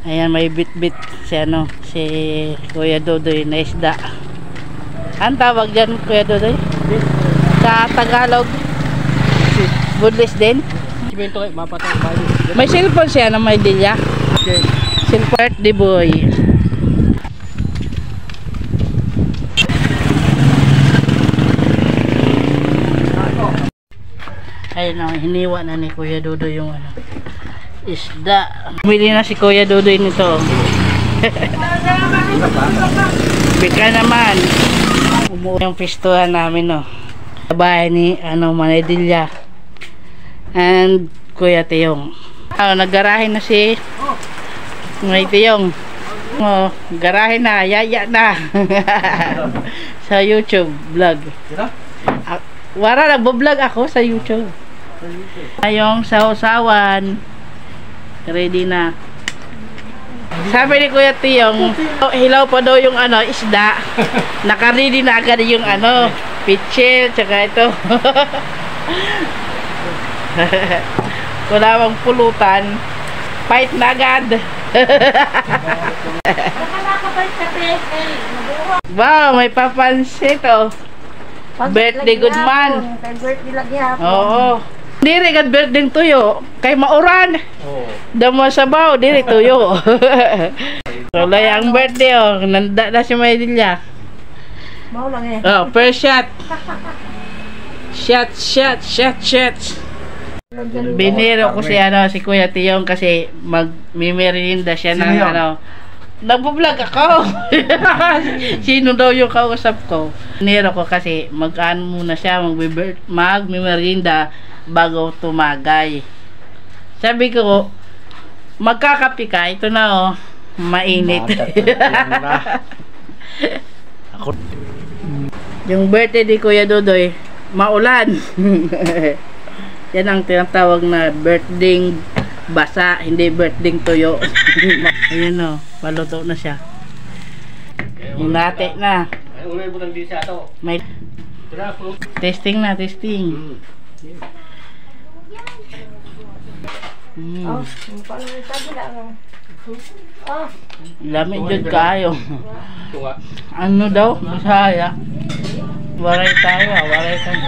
Ayan, may bit-bit si ano, si Kuya Dodoy na isda. Ang tawag dyan, Kuya Dodoy? Sa Tagalog? Budlis din? May cellphone siya na may dilya? Okay. Cellphone di boy. Ayun na, hiniwa na ni Kuya Dodoy yung ano, isda. Bumili na si Kuya Dodoy nito. Bika naman. Umuwi yung pistuhan namin, no. Sa bahay ni ano, Manedilla and Kuya Tiyong. Naggarahe na si May Tiyong. Garahe na, yaya na. Sa YouTube vlog. Wala, nagbo-vlog ako sa YouTube. Ayong sausawan ready na. Sabi ni Kuya Tiyong, hilaw pa daw yung ano, isda. Naka-ready na agad yung ano, pitchel, tsaka ito. Wala bang pulutan, fight na agad. Wow, may papansit, oh. Birthday good man. Oo. Diri kad birthday tuyo kay mauran. Damo sabaw diri tuyo. Wala yang birthday, oh. Nanda na si Maydilla. Mau lang eh. Oh, first shot. Shot. Biniro ko si ano, si Kuya Tiyong kasi magmimerienda siya ng ano. Nagbo-vlog ako. Sino daw yung kausap ko? Biniro ko kasi mag-ano muna siya, magmimerienda bago tumagay. Sabi ko, magkakapi ka, ito na, oh, mainit. Yung birthday di Kuya Dodoy, maulan. Yan ang tinatawag na birthday basa, hindi birthday tuyo. Ayan, oh, paluto na siya. Hinati na. May testing na, testing. Lamig jud kayo. Ano daw? Masaya. Waray tayo, waray tayo.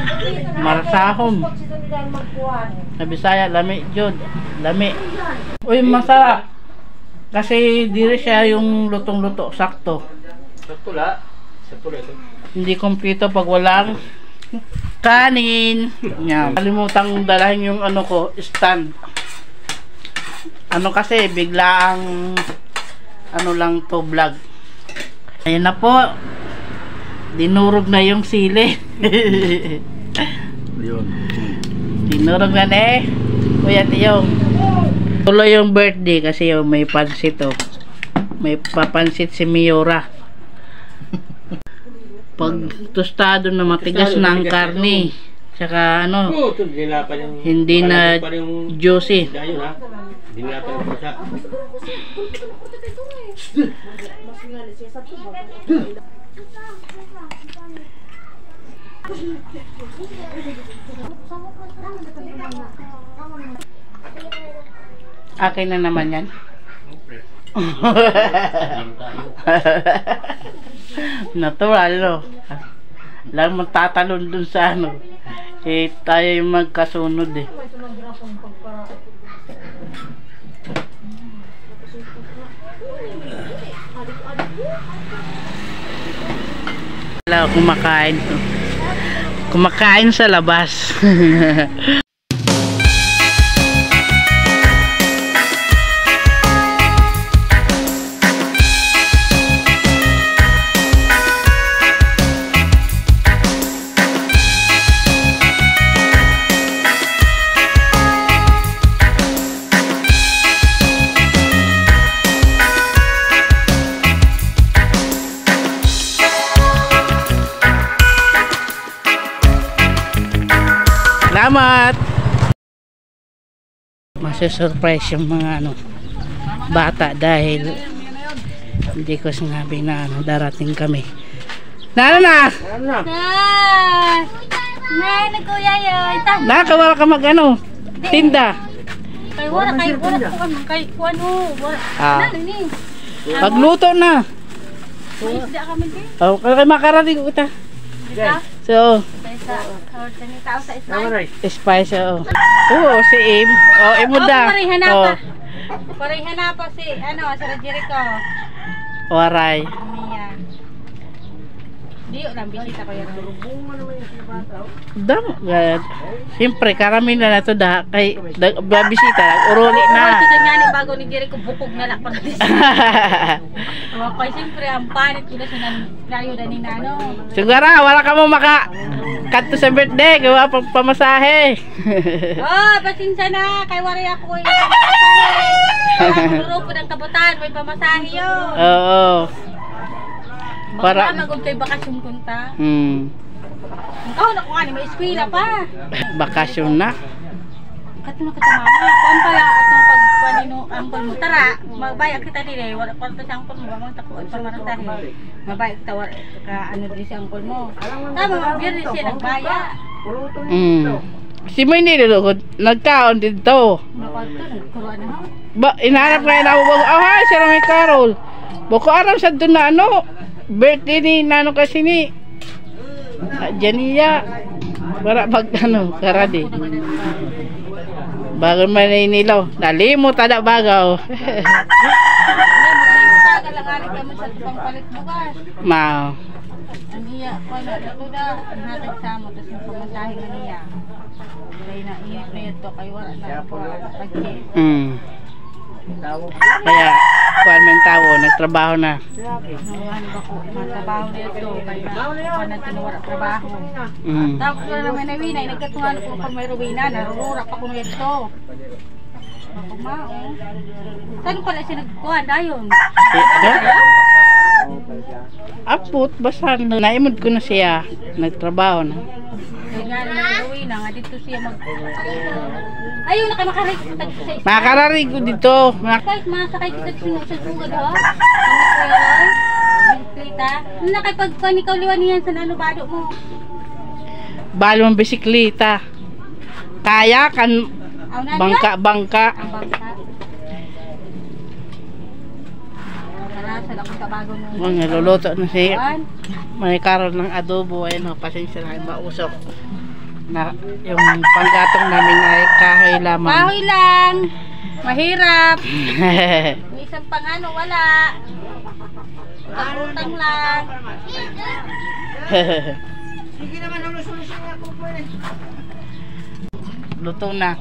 Marsahom. Sa Bisaya, lamig jud. Lami. Uy, masarap. Kasi diri siya yung lutong-luto, sakto. Sakto la. Sakto la ito. Hindi kompleto pag walang kanin. Yan. Kalimutang dalahin yung ano ko, stand. Ano kasi, biglaang ano lang to vlog. Ayan na po. Dinurog na yung sili. Dinurog na eh. Kuya Tiyong. Tuloy yung birthday kasi yung may pansit, oh. May papansit si Miora. Pag tostado na matigas na ang karne, tsaka ano, hindi na juicy. Akin na naman yan. Natural, no? Lang magtatalon dun sa ano. Eh, tayo yung magkasunod eh. Wala, kumakain to. Kumakain sa labas. Salamat. Masusurprise yung mga ano, bata dahil hindi ko sinabi na ano, darating kami. Nana na? Na, kuya yun. Nakawala ka mag ano, tinda. Kay wala ko man kay ano, wala. Ah. Ano ni? Pagluto na. Isda kami din. Oh, kay makarating ko ta. Dito. So, Sa tao sa spice. spice oh. Oo, si Im. Oh, imuda. Parehan na Oh, pa. Parehan na pa si ano, sa Jericho. waray. Niya. Di lang bisita ko yan. Dam, siyempre karami na to da kay bisita, uruli na. Ito nga ni bago ni Jericho bukog na lang para dito. Kaya siyempre ang panit ko na siya layo na ni Nano. Sigara, wala ka mo maka kanto sa birthday, gawa pang pamasahe. Oh, pasensya na. Kay wari ako eh. Grupo ng kabutan, may pamasahe yun. Oo. Para Para magod kay bakasyon kunta. oh, Na ko nga ni may eskwela pa. bakasyon na. Kato na katamama. Kuan pala atong pagpanino angkol mo tara. Magbayad kita dire. Wala pa sa angkol mo gamon tako pa marantari. Mabayad ta ka ano dire si angkol mo. Tama mabiyernes siya nagbaya. Si mo hindi lulugod, nagkaon dito. Nakalto nagkuruan na. Ba, inahanap nga na ako, oh hi, si Ramay Carol. Bako aram sa doon na ano, birthday ni Nano kasi ni Jania. Para pag ano, karadi. Bago man inilaw, nalimot ada bagaw. Magtagal lang ari kamo sa tubang palit bugas. Mao. Ang iya wala dito da ang hatag sa mo tas yung pamasahe nga niya. Kaya na iya na ito kay wala na po pagki. Kaya kuan man tawo nagtrabaho na. Ano ba ko matrabaho nito kaya pa na tinuwara trabaho. Tapos wala naman na winay nagkatungan ko kung may ruwina narurura pa ko nito. Ako mao. Saan pala siya nagkuhan dayon? Apot basta naimod ko na siya nagtrabaho na. Kaya nga na ruwina nga dito siya mag ayun na kayo makarig sa isa. Makararig ko dito. Kahit masakay kita sa sugad ha. Bisikleta. Nakipagkuhan ikaw liwan niyan sa nalubado mo. Balo ang bisikleta. Kaya kan bangka-bangka. Ang bangka. Narasa lang sa bago mo. Mga luluto na siya. May karon ng adobo. Ayun o, pasensya na mausok. Na yung panggatong namin ay kahoy lamang. Kahoy lang. Mahirap. May isang pangano wala. Utang lang. Sige naman ang solusyon nga po Luto na.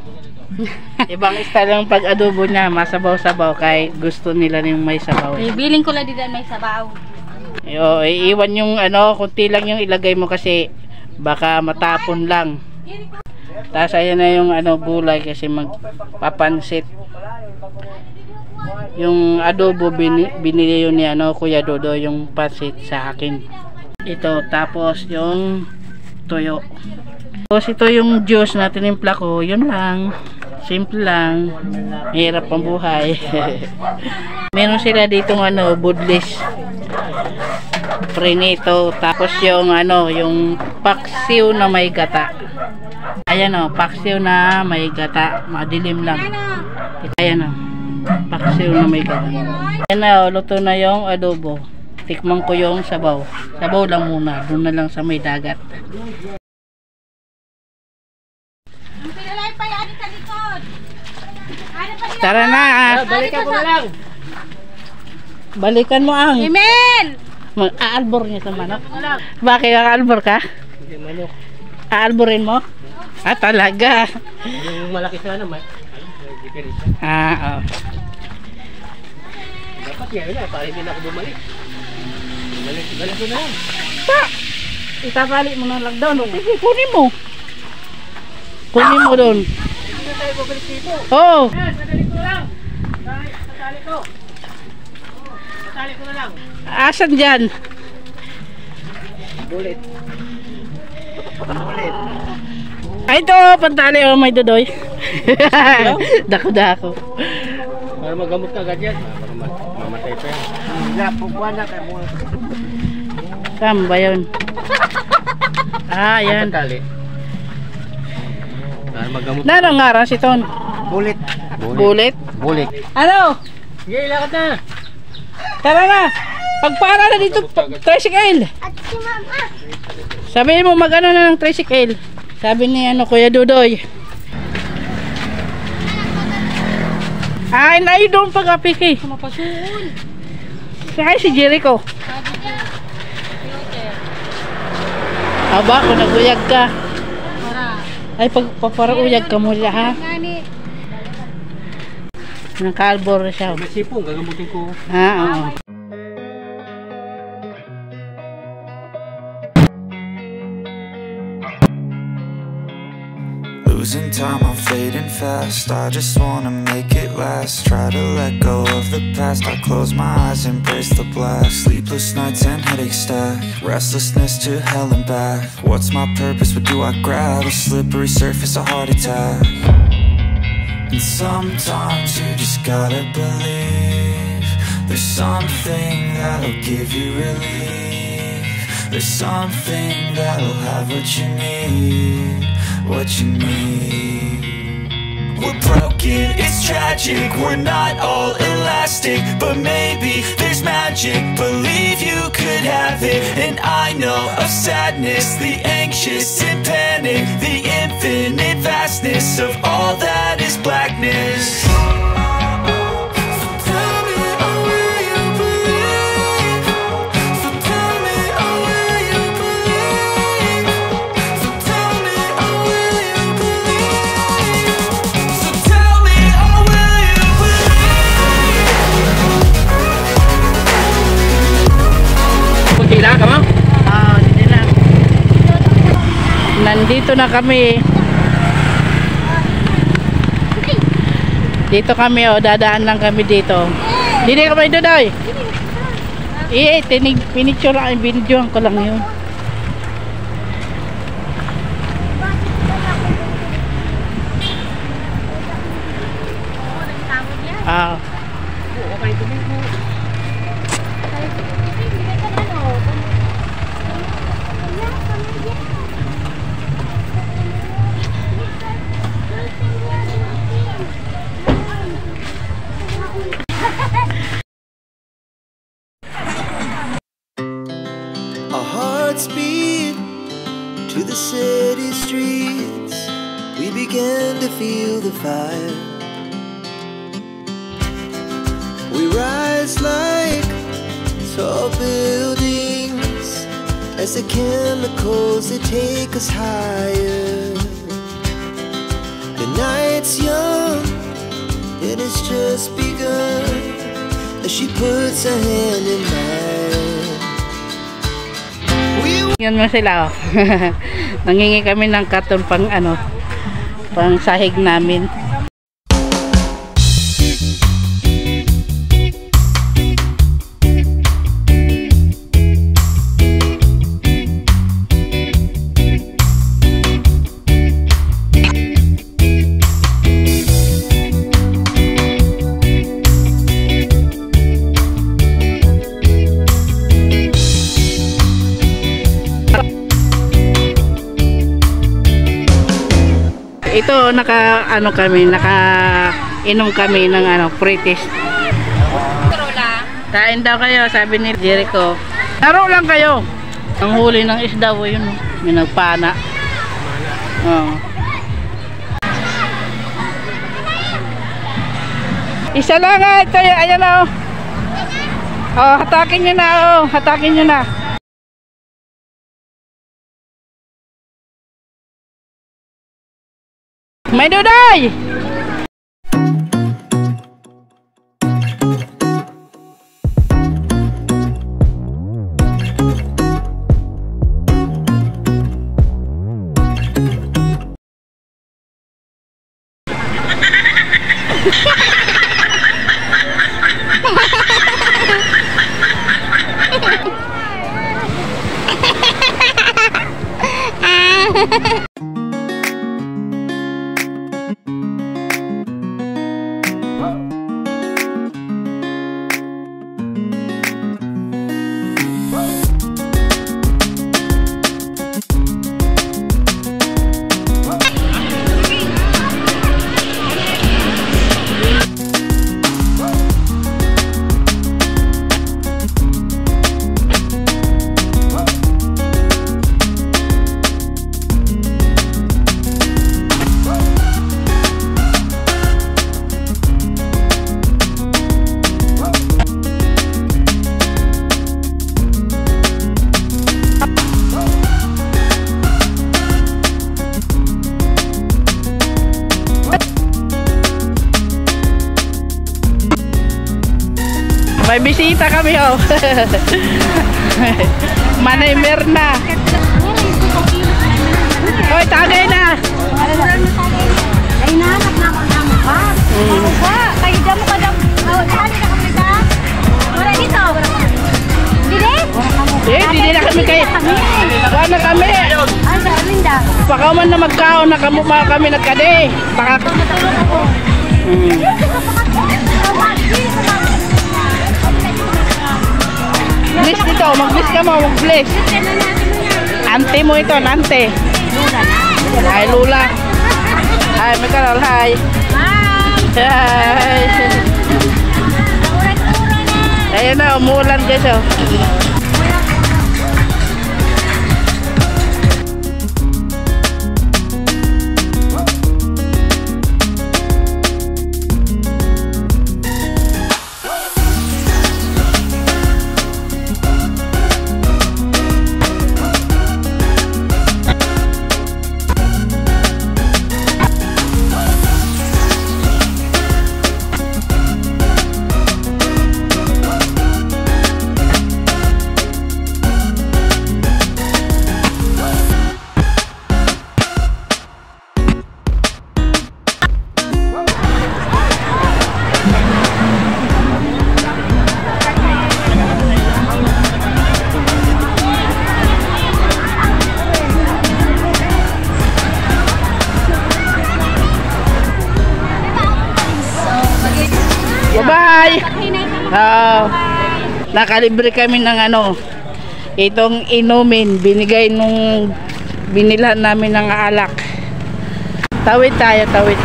Ibang style ng pag-adobo niya, masabaw-sabaw kay gusto nila ng may sabaw. Bibiling ko lang din may sabaw. Yo, iiwan yung ano, kunti lang yung ilagay mo kasi baka matapon lang. Tapos ayan na yung ano gulay kasi magpapansit. Yung adobo binili yun ni ano Kuya Dodo yung pansit sa akin. Ito tapos yung toyo. Tapos ito yung juice na tinimpla ko, yun lang. Simple lang. Hirap ang buhay. Meron sila ditong ano budlis. Prinito, tapos yung ano, yung paksiw na may gata. Ayan o, paksiw na may gata. Madilim lang. Ayan o, paksiw na may gata. Ayan na o, luto na yung adobo. Tikman ko yung sabaw. Sabaw lang muna, doon na lang sa may dagat. Ang pinalay pa yan sa likod. Tara na. Balikan ko na lang. Balikan mo ang. Emil! Mag-aalbor niya sa manok. Bakit aalbor ka? Hindi manok. Aalborin mo? Ah, talaga. Yung malaki sana may diferensya. Ah, oh. Dapat yan na, para hindi na ako bumalik. Balik ko na lang. Pa! Itabalik mo ng lockdown. Sige, kunin mo. Kunin mo doon. Hindi tayo babalik dito. Oo. Sadali ko lang. Sadali ko. Sadali ko na lang. Asan dyan? Bulit. Ay, ito. Pantali. Oh, may dodoy. Dako-dako. Para magamot ka agad yan. Para mamatay pa yan. Hindi, pupuan na kayo mga. Saan ba yun? Ah, yan. Tali. Para magamot. Narang nga si Ton. Bulit. Bulit? Bulit. Ano? Sige, lakad na. Tara na! Pagpara na dito, tricycle! At si Mama. Sabihin mo mag-ano na ng tricycle. Sabi ni Kuya Dudoy. Ay, doon pag-apiki. Mapasuon. Ay, si Jericho. Sabi niya. Aba, kung naguyag ka. Para. Ay, pagpaparuyag ka mula ha. Ngani. Naka-albor siya. May sipong, gagamutin ko. Oo. Losing time, I'm fading fast. I just wanna make it last. Try to let go of the past. I close my eyes, embrace the blast. Sleepless nights and headaches stack. Restlessness to hell and back. What's my purpose? What do I grab? A slippery surface, a heart attack. And sometimes you just gotta believe there's something that'll give you relief. There's something that'll have what you need. What you need. We're broken, it's tragic. We're not all elastic, but maybe there's magic. Believe you could have it. And I know of sadness, the anxious and panic, the infinite vastness of all that is blackness. Nandito na kami. Dito kami dadaan lang kami dito. Dito kami Dudoy. Pinicturean, binidyohan ko lang yun. Our hearts beat to the city streets. We began to feel the fire. We rise like tall buildings as the chemicals they take us higher. The night's young and it's just begun as she puts her hand in mine. Yan mo sila nangingi kami ng karton pang pang sahig namin. Ito nakainom kami ng pretest. Kain daw kayo, sabi ni Jericho. Laro lang kayo. Ang huli ng isda yun, may nagpana. Isa lang ito, ayan na hatakin nyo na hatakin nyo na. May Dudoy! May bisita kami, oh. Manay Merna. Hoy, tagay na. Ay, nahanap na ako ng mukha. Ako ba? Kayo dyan mo ka dyan. Saan na kami ka? Wala dito. Hindi na kami kayo. Wala na kami. Ay, sa Alinda. Pakaman na magkaon na kami nagkade. Bless dito, mag-bless ka mo, mag-bless. Ante mo ito, ante. Ay, Lula. Ay, may kanal, hi. Hi. Ayan na, umuulan guys, oh. Bye-bye! Nakalibre kami ng ano, itong inumin, binigay nung binilhan namin ng alak. Tawid tayo, tawid.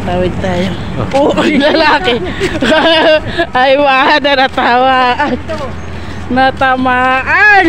Tawid tayo. Oh, lalaki. Ay, wala, natawa. Natamaan.